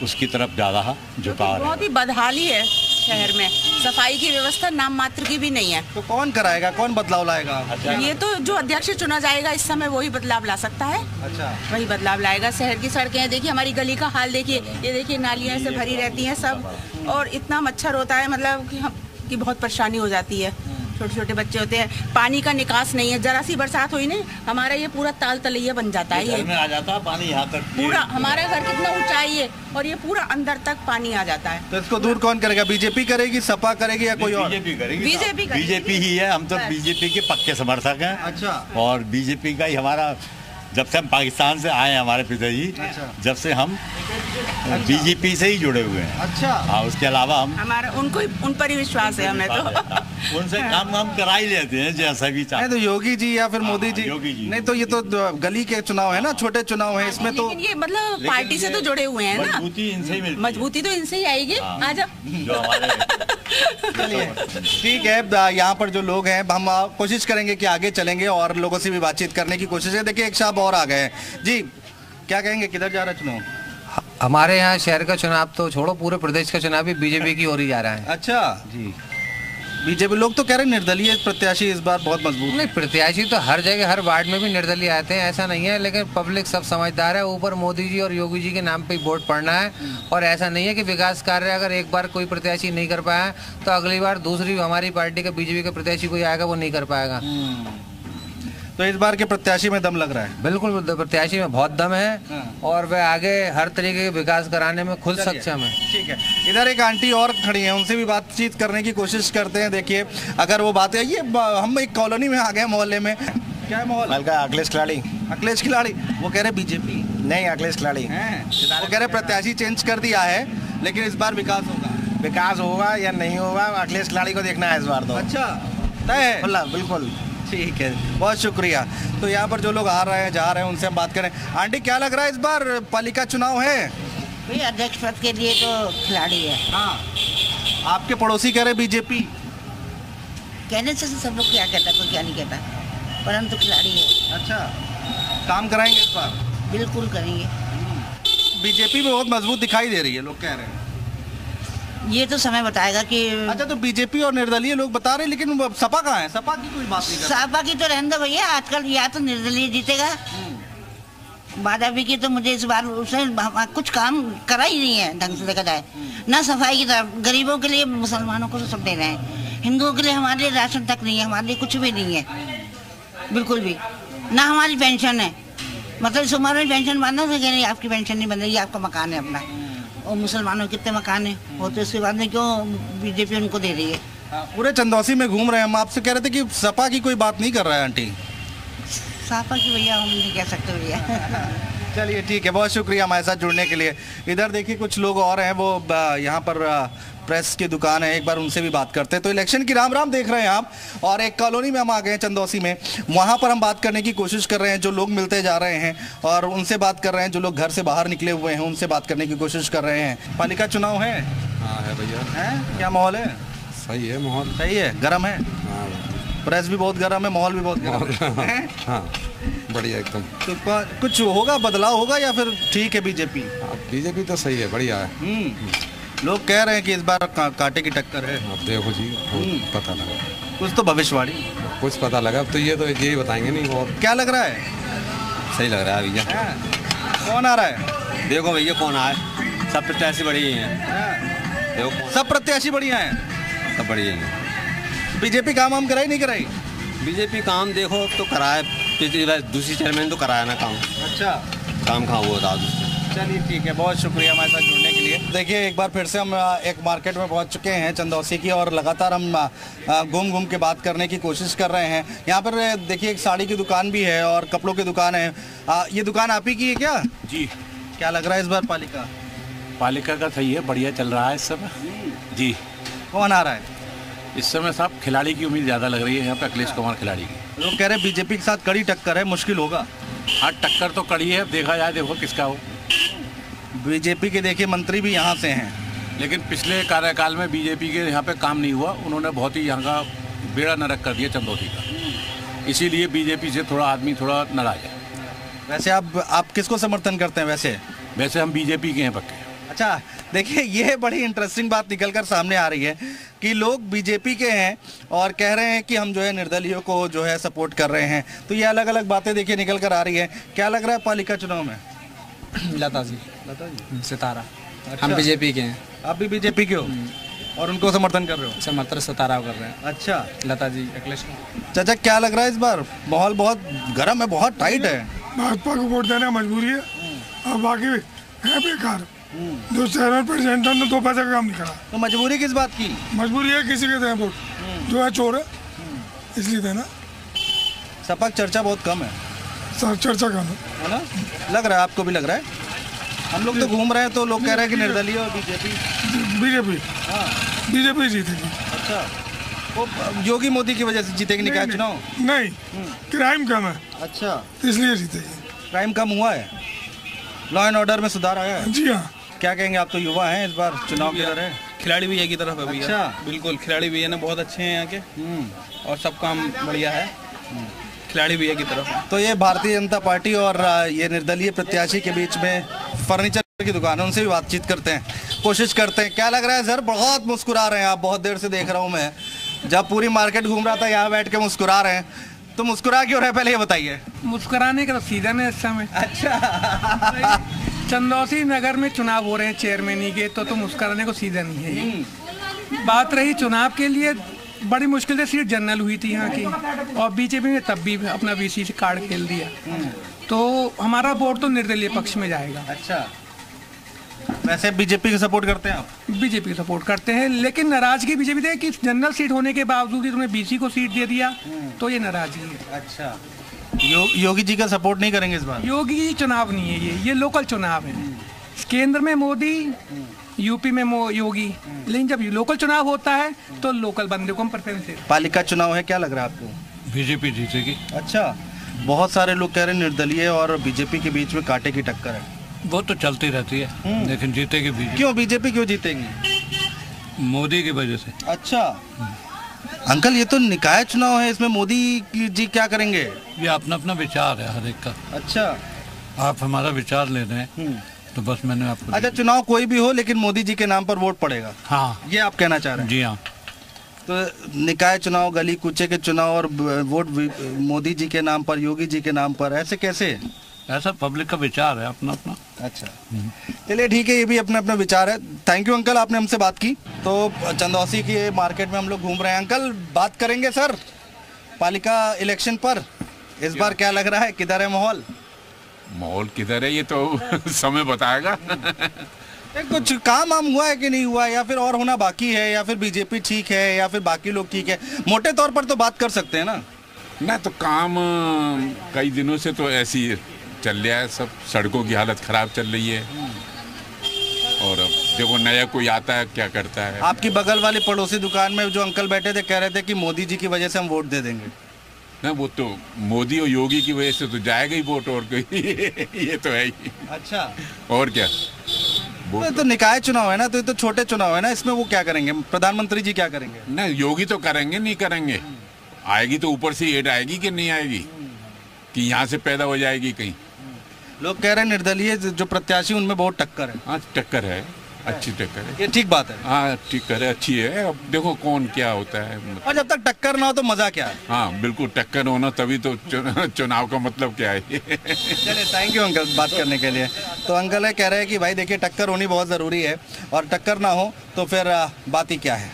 उसकी तरफ ज़्यादा झुकाव बहुत ही बदहाली है शहर में, सफाई की व्यवस्था नाम मात्र की भी नहीं है। तो कौन कराएगा, कौन बदलाव लाएगा? ये तो जो अध्यक्ष चुना जाएगा इस समय वही बदलाव ला सकता है। अच्छा, वही बदलाव लाएगा। शहर की सड़कें देखिए, हमारी गली का हाल देखिए, ये देखिए नालियाँ से भरी रहती हैं सब, और इतना मच्छर होता है मतलब कि बहुत परेशानी हो जाती है। छोटे छोटे बच्चे होते हैं, पानी का निकास नहीं है, जरा सी बरसात हुई ना हमारा ये पूरा ताल तलैया बन जाता है। ये में आ जाता है पानी यहाँ तक, पूरा हमारा घर कितना ऊंचाई है और ये पूरा अंदर तक पानी आ जाता है। तो इसको दूर कौन करेगा? बीजेपी करेगी, सपा करेगी या कोई और? बीजेपी करेगी। बीजेपी ही है, हम तो बीजेपी के पक्के समर्थक हैं। अच्छा। और बीजेपी का ही हमारा, जब से हम पाकिस्तान से आए हैं हमारे पिताजी, जब से हम बीजेपी से ही जुड़े हुए हैं। अच्छा। हाँ, उसके अलावा हम हमारा उन पर ही विश्वास है हमें तो। उनसे काम हम करा ही लेते हैं जैसा भी चाहे। नहीं तो योगी जी या फिर मोदी जी? योगी जी। नहीं तो ये तो गली के चुनाव है ना, छोटे चुनाव है, इसमें तो ये मतलब पार्टी से तो जुड़े हुए हैं ना, मजबूती इनसे ही मिलती है। मजबूती तो इनसे ही आएगी। आजा जो हमारे चलिए ठीक है। यहाँ पर जो लोग हैं, हम कोशिश करेंगे कि आगे चलेंगे और लोगों से भी बातचीत करने की कोशिश है। देखिए एक साहब और आ गए हैं जी, क्या कहेंगे, किधर जा रहा है चुनाव? हमारे यहाँ शहर का चुनाव तो छोड़ो, पूरे प्रदेश का चुनाव भी बीजेपी की ओर ही जा रहा है। अच्छा जी। बीजेपी लोग तो कह रहे हैं निर्दलीय प्रत्याशी इस बार बहुत मजबूत। नहीं, प्रत्याशी तो हर जगह हर वार्ड में भी निर्दलीय आते हैं, ऐसा नहीं है, लेकिन पब्लिक सब समझदार है। ऊपर मोदी जी और योगी जी के नाम पे वोट पड़ना है, और ऐसा नहीं है कि विकास कार्य अगर एक बार कोई प्रत्याशी नहीं कर पाया तो अगली बार दूसरी हमारी पार्टी का बीजेपी का प्रत्याशी कोई आएगा वो नहीं कर पाएगा। तो इस बार के प्रत्याशी में दम लग रहा है? बिल्कुल, प्रत्याशी में बहुत दम है और वह आगे हर तरीके के विकास कराने में खुद सक्षम है। ठीक है, इधर एक आंटी और खड़ी हैं, उनसे भी बातचीत करने की कोशिश करते हैं। देखिए अगर वो बात है, ये हम एक कॉलोनी में आ गए, मोहल्ले में। क्या है मोहल्ला? अखिलेश खिलाड़ी। अखिलेश खिलाड़ी, वो कह रहे बीजेपी नहीं, अखिलेश खिलाड़ी हैं। वो कह रहे प्रत्याशी चेंज कर दिया है लेकिन इस बार विकास होगा। विकास होगा या नहीं होगा, अखिलेश खिलाड़ी को देखना है इस बार तो। अच्छा, तय है? बिल्कुल। ठीक है, बहुत शुक्रिया। तो यहाँ पर जो लोग आ रहे हैं जा रहे हैं उनसे हम बात करें। आंटी क्या लग रहा है, इस बार पालिका चुनाव है? भाई अध्यक्ष पद के लिए तो खिलाड़ी है। हाँ, आपके पड़ोसी कह रहे बीजेपी। कहने से सब लोग क्या कहता, कोई क्या नहीं कहता, परंतु खिलाड़ी है। अच्छा, काम कराएंगे इस बार? बिल्कुल करेंगे। बीजेपी में बहुत मजबूत दिखाई दे रही है, लोग कह रहे हैं। ये तो समय बताएगा कि। अच्छा, तो बीजेपी और निर्दलीय लोग बता रहे हैं, लेकिन सपा कहाँ है? सपा की कोई बात नहीं कर रहा। सपा की तो रहने दो भैया, आजकल या तो निर्दलीय जीतेगा। बादावी की तो मुझे इस बार उसने कुछ काम करा ही नहीं है ढंग से देखा जाए, ना सफाई की तरफ। गरीबों के लिए, मुसलमानों को तो सब दे रहे हैं, हिंदुओं के लिए हमारे लिए राशन तक नहीं है, हमारे लिए कुछ भी नहीं है, बिल्कुल भी ना। हमारी पेंशन है, मतलब इस उम्र में पेंशन बनना तो कह रही आपकी पेंशन नहीं बन रही, आपका मकान है अपना। और मुसलमानों कितने मकान है, और तो इसके बाद में क्यों बीजेपी उनको दे रही है? पूरे चंदौसी में घूम रहे हैं हम, आपसे कह रहे थे कि सपा की कोई बात नहीं कर रहा है आंटी। सपा की भैया हम नहीं कह सकते भैया। चलिए ठीक है, बहुत शुक्रिया हमारे साथ जुड़ने के लिए। इधर देखिए कुछ लोग और हैं, वो यहाँ पर प्रेस की दुकान है, एक बार उनसे भी बात करते हैं। तो इलेक्शन की राम राम देख रहे हैं आप, और एक कॉलोनी में हम आ गए हैं चंदौसी में, वहाँ पर हम बात करने की कोशिश कर रहे हैं। जो लोग मिलते जा रहे हैं और उनसे बात कर रहे हैं, जो लोग घर से बाहर निकले हुए हैं उनसे बात करने की कोशिश कर रहे हैं। पालिका चुनाव है? हाँ है भैया। है, क्या माहौल है? सही है माहौल। सही है, गर्म है? हाँ, प्रेस भी बहुत गर्म है, माहौल भी बहुत गर्म है। हाँ बढ़िया एकदम। तो कुछ होगा, बदलाव होगा या फिर ठीक है बीजेपी? बीजेपी तो सही है, बढ़िया है। लोग कह रहे हैं कि इस बार कांटे की टक्कर है। अब देखो जी, पता लगा कुछ तो भविष्यवाणी, कुछ पता लगा। अब तो यही बताएंगे नहीं। और क्या लग रहा है? सही लग रहा है भैया। कौन आ रहा है? देखो भैया कौन आए, सब प्रत्याशी बढ़िया हैं। देखो सब प्रत्याशी बढ़िया हैं, सब बढ़िया हैं। बीजेपी काम वाम कराई नहीं कराई? बीजेपी काम देखो तो कराए, दूसरी चेयरमैन तो कराया ना काम। अच्छा, काम कहाँ हुआ था? चलिए ठीक है, बहुत शुक्रिया हमारे साथ जुड़ने के लिए। देखिए एक बार फिर से हम एक मार्केट में पहुंच चुके हैं चंदौसी की, और लगातार हम घूम घूम के बात करने की कोशिश कर रहे हैं। यहाँ पर देखिए एक साड़ी की दुकान भी है और कपड़ों की दुकान है। ये दुकान आप ही की है क्या? जी। क्या लग रहा है इस बार पालिका? पालिका का सही है, बढ़िया चल रहा है इस समय। जी। कौन आ रहा है इस समय? साहब खिलाड़ी की उम्मीद ज़्यादा लग रही है यहाँ पे, अखिलेश कुमार खिलाड़ी की। लोग कह रहे हैं बीजेपी के साथ कड़ी टक्कर है, मुश्किल होगा। हाँ, टक्कर तो कड़ी है, देखा जाए देखो किसका हो। बीजेपी के देखिए मंत्री भी यहाँ से हैं, लेकिन पिछले कार्यकाल में बीजेपी के यहाँ पे काम नहीं हुआ, उन्होंने बहुत ही यहाँ का बेड़ा नरक कर दिया चंदौसी का, इसीलिए बीजेपी से थोड़ा आदमी थोड़ा नाराज है। वैसे आप किसको समर्थन करते हैं? वैसे हम बीजेपी के हैं पक्के। अच्छा, देखिए ये बड़ी इंटरेस्टिंग बात निकल कर सामने आ रही है कि लोग बीजेपी के हैं और कह रहे हैं कि हम जो है निर्दलीयों को जो है सपोर्ट कर रहे हैं। तो ये अलग अलग बातें देखिए निकल कर आ रही है। क्या लग रहा है पालिका चुनाव में? लता जी सितारा। अच्छा। हम बीजेपी के हैं। आप भी बीजेपी के हो और उनको समर्थन कर रहे हो? समर्थन सितारा कर रहे हैं। अच्छा, लता जी अखिलेश। चाचा क्या लग रहा है इस बार? माहौल बहुत गर्म है, बहुत टाइट है। भाजपा को वोट देना मजबूरी है और बाकी है बेकार। जो शहर प्रेसिडेंट ने 2 पैसे का काम नहीं करा। तो मजबूरी किस बात की? मजबूरी है किसी के दें वोट, जो है चोर है इसलिए देना। सपा की चर्चा बहुत कम है। सर चर्चा कम है ना? लग रहा है, आपको भी लग रहा है? हम लोग तो घूम रहे हैं तो लोग कह रहे हैं कि निर्दलीय और बीजेपी बीजेपी जीतेगी। अच्छा, वो योगी मोदी की वजह से जीतेगी निकाय चुनाव? नहीं, क्राइम कम है। अच्छा, इसलिए जीतेगी। क्राइम कम हुआ है, लॉ एंड ऑर्डर में सुधार आया है? जी हाँ। क्या कहेंगे, आप तो युवा हैं, इस बार चुनाव किधर है? खिलाड़ी भी एक ही तरफ है भैया। अच्छा। बिल्कुल, खिलाड़ी भी है ना, बहुत अच्छे हैं यहाँ के और सब काम बढ़िया है। खिलाड़ी भी एक ही तरफ है। तो ये भारतीय जनता पार्टी और ये निर्दलीय प्रत्याशी के बीच में फर्नीचर की दुकान है, उनसे भी बातचीत करते हैं, कोशिश करते हैं। क्या लग रहा है सर? बहुत मुस्कुरा रहे हैं आप, बहुत देर से देख रहा हूँ मैं। जब पूरी मार्केट घूम रहा था यहाँ बैठ के मुस्कुरा रहे हैं, तो मुस्कुरा क्यों रहे पहले ये बताइए? मुस्कुराने का सीजन है इस समय। अच्छा। चंदौसी नगर में चुनाव हो रहे हैं चेयरमैनी के, तो मुस्कुराने को सीजन ही है ये। बात रही चुनाव के लिए, बड़ी मुश्किल से सीट जनरल हुई थी यहाँ की और बीजेपी ने तब भी अपना वीसी से कार्ड खेल दिया। तो हमारा वोट तो निर्दलीय पक्ष में जाएगा। अच्छा, वैसे बीजेपी की सपोर्ट करते हैं आप? बीजेपी की सपोर्ट करते हैं, लेकिन नाराजगी बीजेपी दे कि जनरल सीट होने के बावजूद ही तुमने बीसी को सीट दे दिया, तो ये नाराजगी है। अच्छा, योगी जी का सपोर्ट नहीं करेंगे इस बार? योगी जी चुनाव नहीं है, ये लोकल चुनाव है। केंद्र में मोदी, यूपी में योगी, लेकिन जब लोकल चुनाव होता है तो लोकल बंदे को हम प्रेफरेंस देते हैं। पालिका चुनाव है, क्या लग रहा है आपको? बीजेपी जीतेगी। अच्छा, बहुत सारे लोग कह रहे हैं निर्दलीय और बीजेपी के बीच में कांटे की टक्कर है। वो तो चलती रहती है, लेकिन जीतेगी बीजेपी। क्यों बीजेपी क्यों जीतेगी? मोदी की वजह से। अच्छा, अंकल ये तो निकाय चुनाव है, इसमें मोदी जी क्या करेंगे? ये अपना अपना विचार है हर एक का। अच्छा, आप हमारा विचार ले रहे हैं तो बस मैंने आपको। अच्छा, चुनाव कोई भी हो लेकिन मोदी जी के नाम पर वोट पड़ेगा। हाँ, ये आप कहना चाह रहे हैं? जी हाँ। तो निकाय चुनाव, गली कूचे के चुनाव और वोट मोदी जी के नाम पर, योगी जी के नाम पर, ऐसे कैसे? ऐसा पब्लिक का विचार है अपना अपना। अच्छा, चलिए ठीक है, ये भी अपना अपना विचार है। थैंक यू अंकल, आपने हमसे बात की। तो चंदौसी की मार्केट में हम लोग घूम रहे हैं। अंकल बात करेंगे सर पालिका इलेक्शन पर, इस बार क्या लग रहा है, किधर है माहौल? माहौल किधर है ये तो समय बताएगा। कुछ काम वाम हुआ है कि नहीं हुआ, या फिर और होना बाकी है, या फिर बीजेपी ठीक है, या फिर बाकी लोग ठीक है? मोटे तौर पर तो बात कर सकते हैं ना? ना तो काम कई दिनों से तो ऐसी चल रहा है, सब सड़कों की हालत खराब चल रही है और अब देखो नया कोई आता है क्या करता है। आपकी बगल वाली पड़ोसी दुकान में जो अंकल बैठे थे कह रहे थे कि मोदी जी की वजह से हम वोट दे देंगे। ना वो तो मोदी और योगी की वजह से तो जाएगा ही वोट, और कोई ये तो है ही। अच्छा, और क्या? तो निकाय चुनाव है ना, तो ये तो छोटे चुनाव है ना, इसमें वो क्या करेंगे? प्रधानमंत्री जी क्या करेंगे? ना योगी तो करेंगे, नहीं करेंगे, आएगी तो ऊपर से एड आएगी कि नहीं आएगी, कि यहाँ से पैदा हो जाएगी कहीं। लोग कह रहे हैं निर्दलीय जो प्रत्याशी उनमें बहुत टक्कर है। हाँ, टक्कर है, अच्छी टक्कर है। ये ठीक बात है। हाँ, टक्कर है, अच्छी है। अब देखो कौन क्या होता है। और जब तक टक्कर ना हो तो मजा क्या है? हाँ बिल्कुल, टक्कर होना तभी तो चुनाव का मतलब क्या है। चलिए, थैंक यू अंकल बात करने के लिए। तो अंकल है कह रहे हैं कि भाई देखिए टक्कर होनी बहुत ज़रूरी है, और टक्कर ना हो तो फिर बात ही क्या है।